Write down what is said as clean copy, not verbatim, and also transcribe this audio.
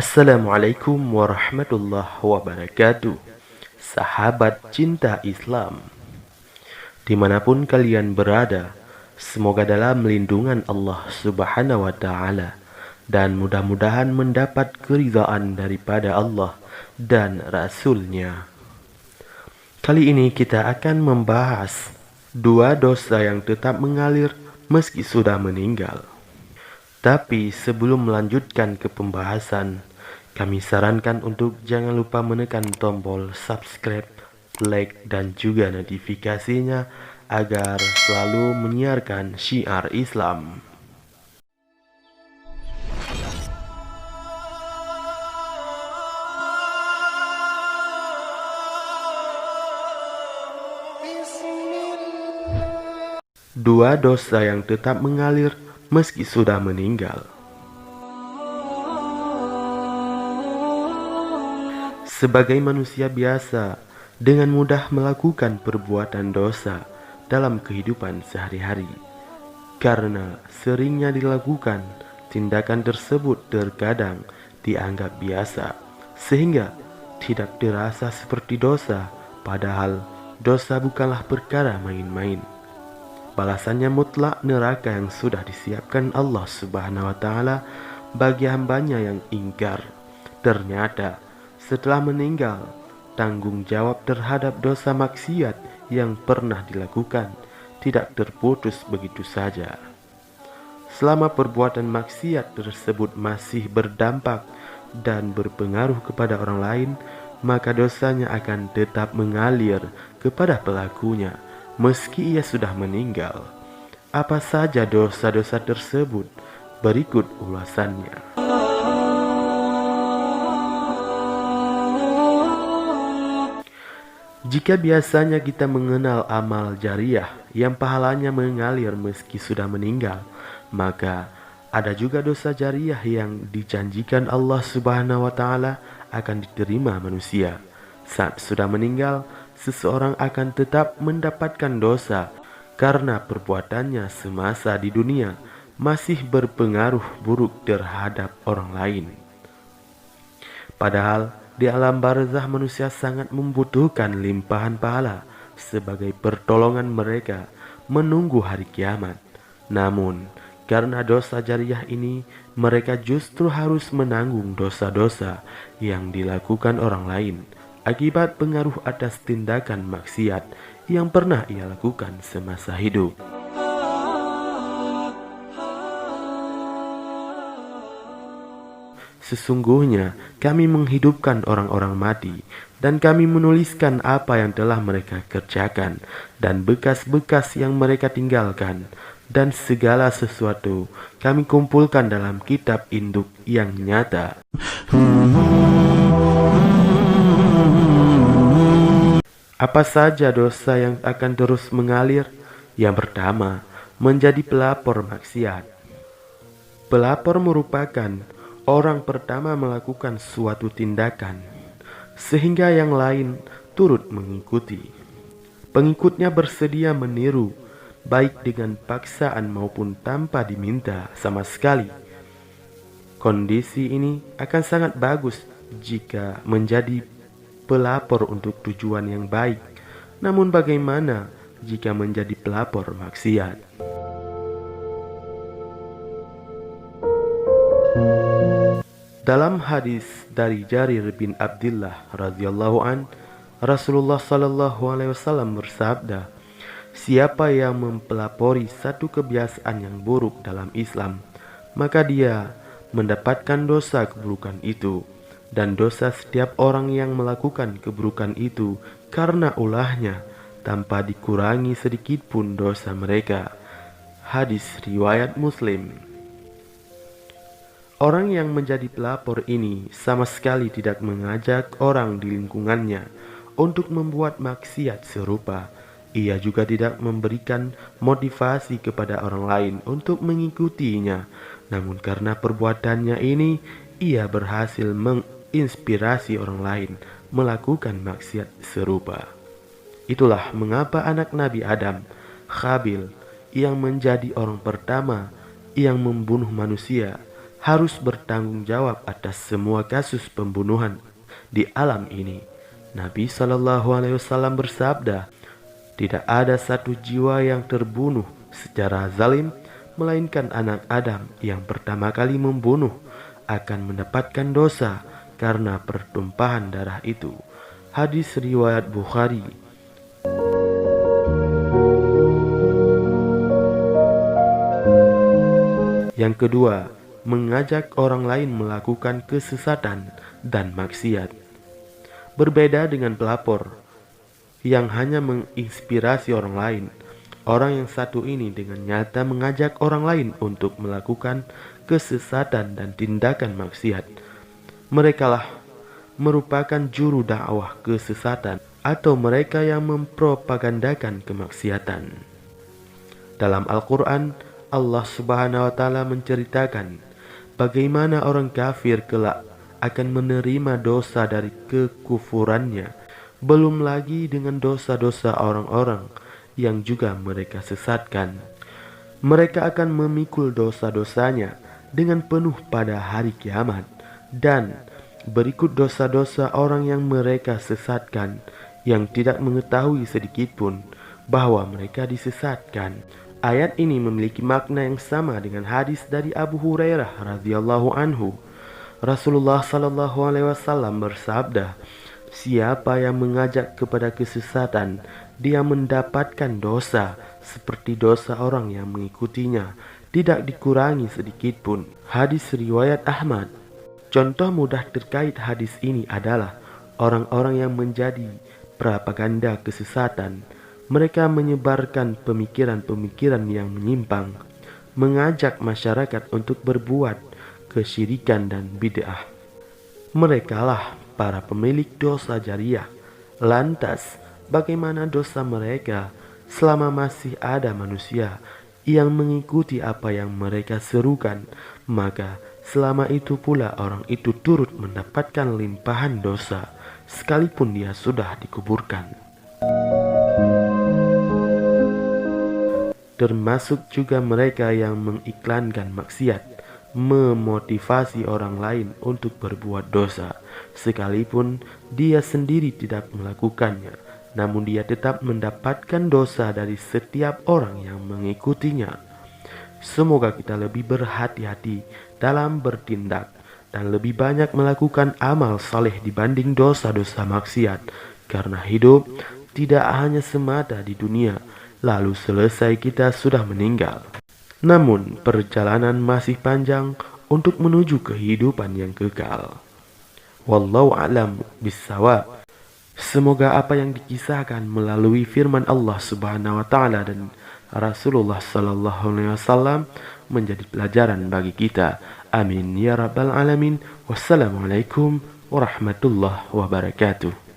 Assalamualaikum warahmatullahi wabarakatuh. Sahabat cinta Islam, dimanapun kalian berada, semoga dalam lindungan Allah Subhanahu wa Ta'ala, dan mudah-mudahan mendapat keridhaan daripada Allah dan Rasul-Nya. Kali ini kita akan membahas dua dosa yang tetap mengalir meski sudah meninggal. Tapi sebelum melanjutkan ke pembahasan, kami sarankan untuk jangan lupa menekan tombol subscribe, like, dan juga notifikasinya agar selalu menyiarkan syiar Islam. Dua dosa yang tetap mengalir meski sudah meninggal. Sebagai manusia biasa, dengan mudah melakukan perbuatan dosa dalam kehidupan sehari-hari. Karena seringnya dilakukan, tindakan tersebut terkadang dianggap biasa, sehingga tidak terasa seperti dosa, padahal dosa bukanlah perkara main-main. Balasannya mutlak neraka yang sudah disiapkan Allah Subhanahu wa Ta'ala bagi hambanya yang ingkar. Ternyata setelah meninggal, tanggung jawab terhadap dosa maksiat yang pernah dilakukan tidak terputus begitu saja. Selama perbuatan maksiat tersebut masih berdampak dan berpengaruh kepada orang lain, maka dosanya akan tetap mengalir kepada pelakunya meski ia sudah meninggal. Apa saja dosa-dosa tersebut? Berikut ulasannya. Jika biasanya kita mengenal amal jariah yang pahalanya mengalir meski sudah meninggal, maka ada juga dosa jariah yang dijanjikan Allah Subhanahu wa Ta'ala akan diterima manusia. Saat sudah meninggal, seseorang akan tetap mendapatkan dosa karena perbuatannya semasa di dunia masih berpengaruh buruk terhadap orang lain. Padahal di alam barzah manusia sangat membutuhkan limpahan pahala sebagai pertolongan mereka menunggu hari kiamat. Namun karena dosa jariah ini, mereka justru harus menanggung dosa-dosa yang dilakukan orang lain akibat pengaruh atas tindakan maksiat yang pernah ia lakukan semasa hidup. Sesungguhnya kami menghidupkan orang-orang mati, dan kami menuliskan apa yang telah mereka kerjakan dan bekas-bekas yang mereka tinggalkan, dan segala sesuatu kami kumpulkan dalam kitab induk yang nyata. Apa saja dosa yang akan terus mengalir? Yang pertama, menjadi pelapor maksiat. Pelapor merupakan orang pertama melakukan suatu tindakan, sehingga yang lain turut mengikuti. Pengikutnya bersedia meniru, baik dengan paksaan maupun tanpa diminta sama sekali. Kondisi ini akan sangat bagus jika menjadi pelapor untuk tujuan yang baik. Namun bagaimana jika menjadi pelapor maksiat? Dalam hadis dari Jarir bin Abdullah radhiyallahu an, Rasulullah sallallahu alaihi wasallam bersabda, siapa yang mempelapori satu kebiasaan yang buruk dalam Islam, maka dia mendapatkan dosa keburukan itu, dan dosa setiap orang yang melakukan keburukan itu karena ulahnya, tanpa dikurangi sedikit pun dosa mereka. Hadis riwayat Muslim. Orang yang menjadi pelapor ini sama sekali tidak mengajak orang di lingkungannya untuk membuat maksiat serupa. Ia juga tidak memberikan motivasi kepada orang lain untuk mengikutinya. Namun karena perbuatannya ini, ia berhasil menginspirasi orang lain melakukan maksiat serupa. Itulah mengapa anak Nabi Adam, Khabil, yang menjadi orang pertama yang membunuh manusia, harus bertanggung jawab atas semua kasus pembunuhan di alam ini. Nabi SAW bersabda, tidak ada satu jiwa yang terbunuh secara zalim, melainkan anak Adam yang pertama kali membunuh akan mendapatkan dosa karena pertumpahan darah itu. Hadis riwayat Bukhari. Yang kedua, mengajak orang lain melakukan kesesatan dan maksiat. Berbeda dengan pelapor yang hanya menginspirasi orang lain, orang yang satu ini dengan nyata mengajak orang lain untuk melakukan kesesatan dan tindakan maksiat. Merekalah merupakan juru dakwah kesesatan atau mereka yang mempropagandakan kemaksiatan. Dalam Al-Quran, Allah Subhanahu wa Ta'ala menceritakan bagaimana orang kafir kelak akan menerima dosa dari kekufurannya, belum lagi dengan dosa-dosa orang-orang yang juga mereka sesatkan. Mereka akan memikul dosa-dosanya dengan penuh pada hari kiamat, dan berikut dosa-dosa orang yang mereka sesatkan yang tidak mengetahui sedikitpun bahwa mereka disesatkan. Ayat ini memiliki makna yang sama dengan hadis dari Abu Hurairah radhiyallahu anhu. Rasulullah SAW bersabda, siapa yang mengajak kepada kesesatan, dia mendapatkan dosa seperti dosa orang yang mengikutinya, tidak dikurangi sedikitpun. Hadis riwayat Ahmad. Contoh mudah terkait hadis ini adalah orang-orang yang menjadi propaganda kesesatan. Mereka menyebarkan pemikiran-pemikiran yang menyimpang, mengajak masyarakat untuk berbuat kesyirikan dan bid'ah. Merekalah para pemilik dosa jariah. Lantas, bagaimana dosa mereka selama masih ada manusia yang mengikuti apa yang mereka serukan? Maka selama itu pula orang itu turut mendapatkan limpahan dosa, sekalipun dia sudah dikuburkan. Termasuk juga mereka yang mengiklankan maksiat, memotivasi orang lain untuk berbuat dosa, sekalipun dia sendiri tidak melakukannya, namun dia tetap mendapatkan dosa dari setiap orang yang mengikutinya. Semoga kita lebih berhati-hati dalam bertindak dan lebih banyak melakukan amal saleh dibanding dosa-dosa maksiat, karena hidup tidak hanya semata di dunia, lalu selesai kita sudah meninggal. Namun perjalanan masih panjang untuk menuju kehidupan yang kekal. Wallahu a'lam bissawab. Semoga apa yang dikisahkan melalui firman Allah Subhanahu wa Ta'ala dan Rasulullah sallallahu alaihi wasallam menjadi pelajaran bagi kita. Amin ya rabbal alamin. Wassalamualaikum warahmatullahi wabarakatuh.